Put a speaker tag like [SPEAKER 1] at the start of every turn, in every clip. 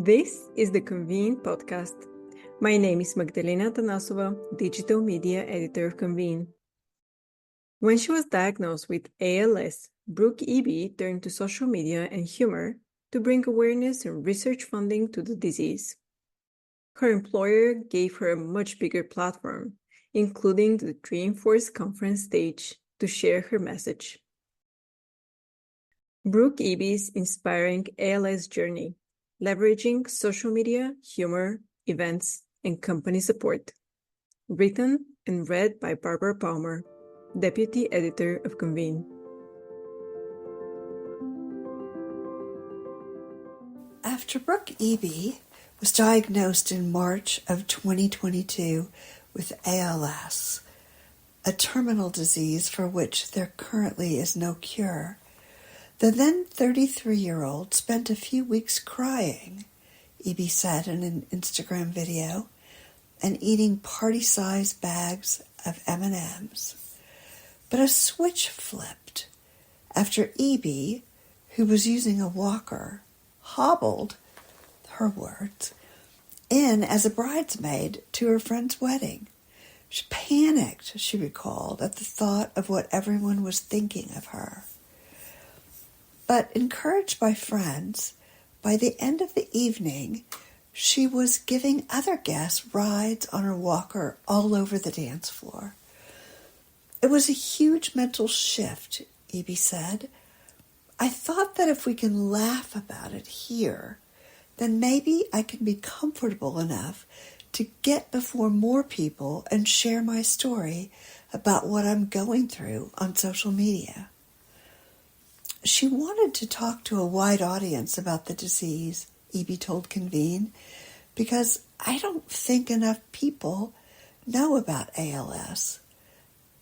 [SPEAKER 1] This is the Convene podcast. My name is Magdalina Atanassova, digital media editor of Convene. When she was diagnosed with ALS, Brooke turned to social media and humor to bring awareness and research funding to the disease. Her employer gave her a much bigger platform, including the Dreamforce conference stage, to share her message. Brooke Eby's inspiring ALS journey, leveraging social media, humor, events, and company support. Written and read by Barbara Palmer, Deputy Editor of Convene.
[SPEAKER 2] After Brooke Eby was diagnosed in March of 2022 with ALS, a terminal disease for which there currently is no cure, the then 33-year-old spent a few weeks crying, Eby said in an Instagram video, and eating party-sized bags of M&Ms. But a switch flipped after Eby, who was using a walker, hobbled, her words, in as a bridesmaid to her friend's wedding. She panicked, she recalled, at the thought of what everyone was thinking of her. But encouraged by friends, by the end of the evening, she was giving other guests rides on her walker all over the dance floor. It was a huge mental shift, Eby said. I thought that if we can laugh about it here, then maybe I can be comfortable enough to get before more people and share my story about what I'm going through on social media. She wanted to talk to a wide audience about the disease, Eby told Convene, because I don't think enough people know about ALS,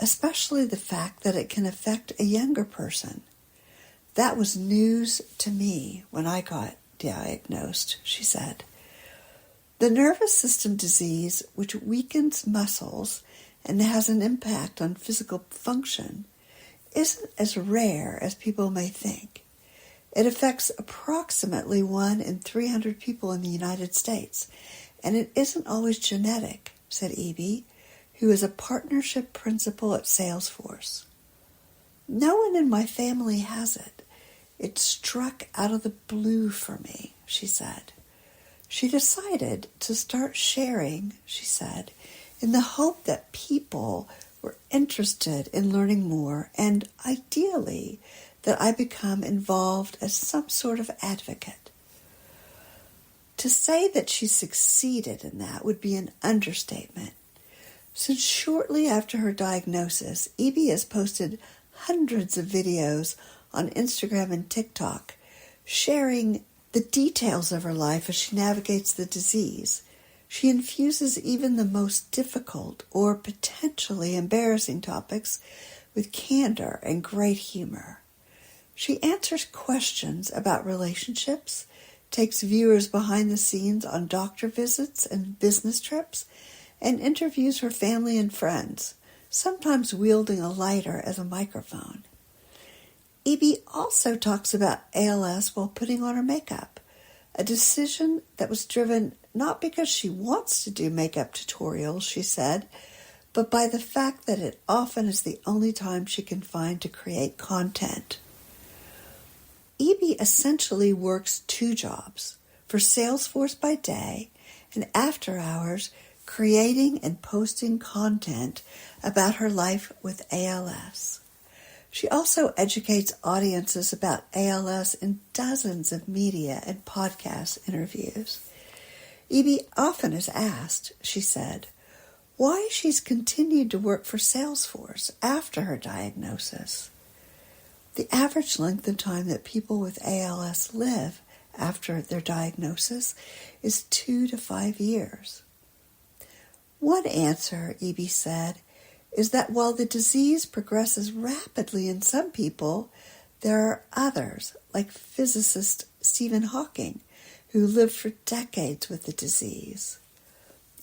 [SPEAKER 2] especially the fact that it can affect a younger person. That was news to me when I got diagnosed, she said. The nervous system disease, which weakens muscles and has an impact on physical function, isn't as rare as people may think. It affects approximately 1 in 300 people in the United States, and it isn't always genetic, said Eby, who is a partnership principal at Salesforce. No one in my family has it. It struck out of the blue for me, she said. She decided to start sharing, she said, in the hope that people were interested in learning more and, ideally, that I become involved as some sort of advocate. To say that she succeeded in that would be an understatement, since shortly after her diagnosis, Eby has posted hundreds of videos on Instagram and TikTok, sharing the details of her life as she navigates the disease. She infuses even the most difficult or potentially embarrassing topics with candor and great humor. She answers questions about relationships, takes viewers behind the scenes on doctor visits and business trips, and interviews her family and friends, sometimes wielding a lighter as a microphone. Eby also talks about ALS while putting on her makeup, a decision that was driven not because she wants to do makeup tutorials, she said, but by the fact that it often is the only time she can find to create content. Eby essentially works 2 jobs, for Salesforce by day and after hours, creating and posting content about her life with ALS. She also educates audiences about ALS in dozens of media and podcast interviews. Eby often is asked, she said, why she's continued to work for Salesforce after her diagnosis. The average length of time that people with ALS live after their diagnosis is 2 to 5 years. One answer, Eby said, is that while the disease progresses rapidly in some people, there are others, like physicist Stephen Hawking, who lived for decades with the disease.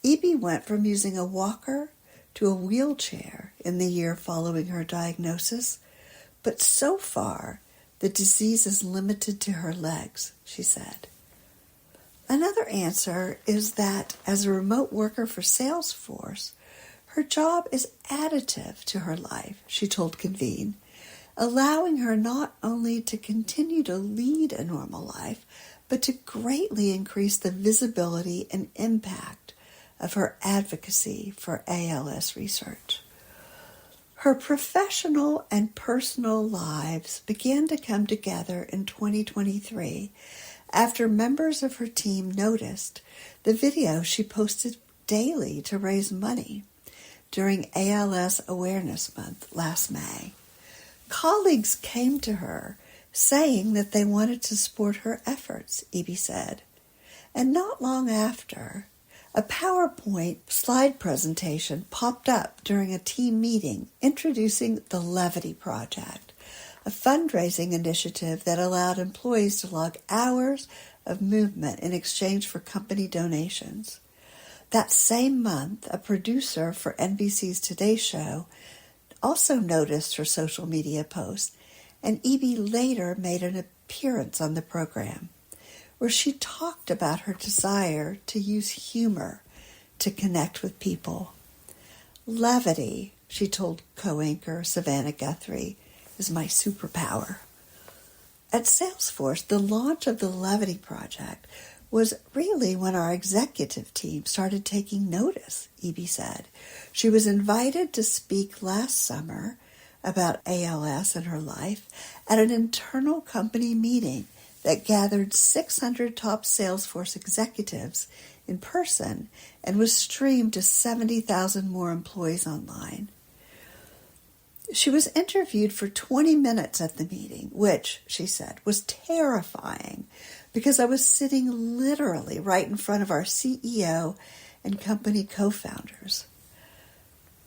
[SPEAKER 2] Eby went from using a walker to a wheelchair in the year following her diagnosis, but so far the disease is limited to her legs, she said. Another answer is that as a remote worker for Salesforce, her job is additive to her life, she told Convene, allowing her not only to continue to lead a normal life, but to greatly increase the visibility and impact of her advocacy for ALS research. Her professional and personal lives began to come together in 2023 after members of her team noticed the video she posted daily to raise money during ALS Awareness Month last May. Colleagues came to her saying that they wanted to support her efforts, Eby said. And not long after, a PowerPoint slide presentation popped up during a team meeting introducing the Levity Project, a fundraising initiative that allowed employees to log hours of movement in exchange for company donations. That same month, a producer for NBC's Today Show also noticed her social media post, and Eby later made an appearance on the program, where she talked about her desire to use humor to connect with people. Levity, she told co-anchor Savannah Guthrie, is my superpower. At Salesforce, the launch of the Levity Project was really when our executive team started taking notice, Eby said. She was invited to speak last summer about ALS and her life at an internal company meeting that gathered 600 top Salesforce executives in person and was streamed to 70,000 more employees online. She was interviewed for 20 minutes at the meeting, which, she said, was terrifying because I was sitting literally right in front of our CEO and company co-founders.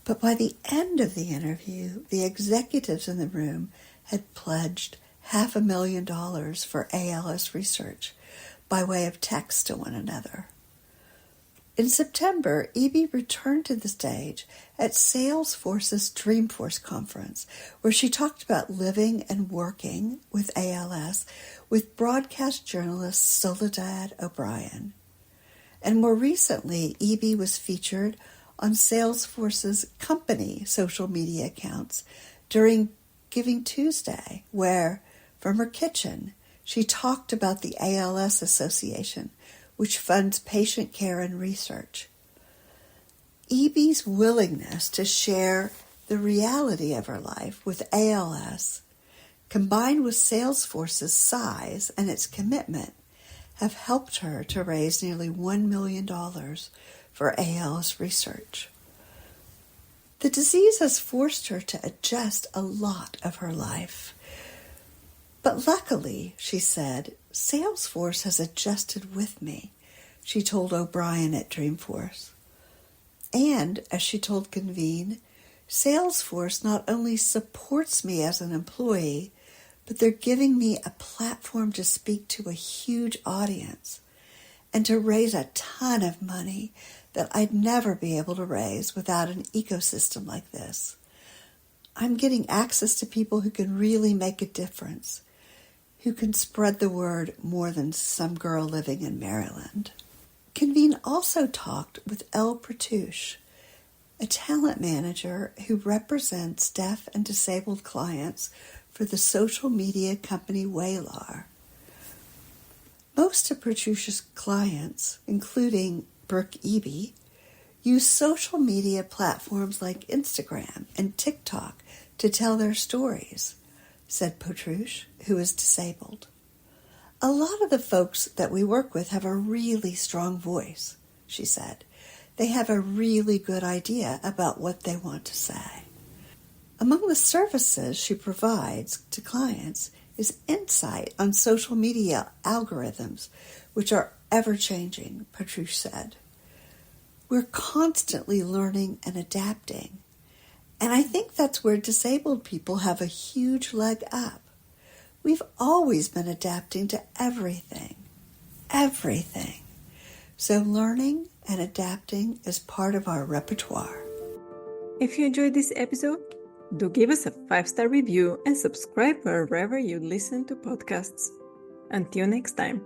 [SPEAKER 2] But by the end of the interview, the executives in the room had pledged $500,000 for ALS research by way of text to one another. In September, Eby returned to the stage at Salesforce's Dreamforce conference, where she talked about living and working with ALS with broadcast journalist Soledad O'Brien. And more recently, Eby was featured on Salesforce's company social media accounts during Giving Tuesday, where, from her kitchen, she talked about the ALS Association, which funds patient care and research. Eby's willingness to share the reality of her life with ALS, combined with Salesforce's size and its commitment, have helped her to raise nearly $1 million for ALS research. The disease has forced her to adjust a lot of her life. But luckily, she said, Salesforce has adjusted with me, she told O'Brien at Dreamforce. And, as she told Convene, Salesforce not only supports me as an employee, but they're giving me a platform to speak to a huge audience and to raise a ton of money that I'd never be able to raise without an ecosystem like this. I'm getting access to people who can really make a difference, who can spread the word more than some girl living in Maryland. Convene also talked with Elle Pratouche, a talent manager who represents deaf and disabled clients for the social media company Waylar. Most of Pratouche's clients, including Brooke Eby, use social media platforms like Instagram and TikTok to tell their stories, said Pratouche, who is disabled. A lot of the folks that we work with have a really strong voice, she said. They have a really good idea about what they want to say. Among the services she provides to clients is insight on social media algorithms, which are ever-changing, Pratouche said. We're constantly learning and adapting, and I think that's where disabled people have a huge leg up. We've always been adapting to everything. So learning and adapting is part of our repertoire.
[SPEAKER 1] If you enjoyed this episode, do give us a 5-star review and subscribe wherever you listen to podcasts. Until next time.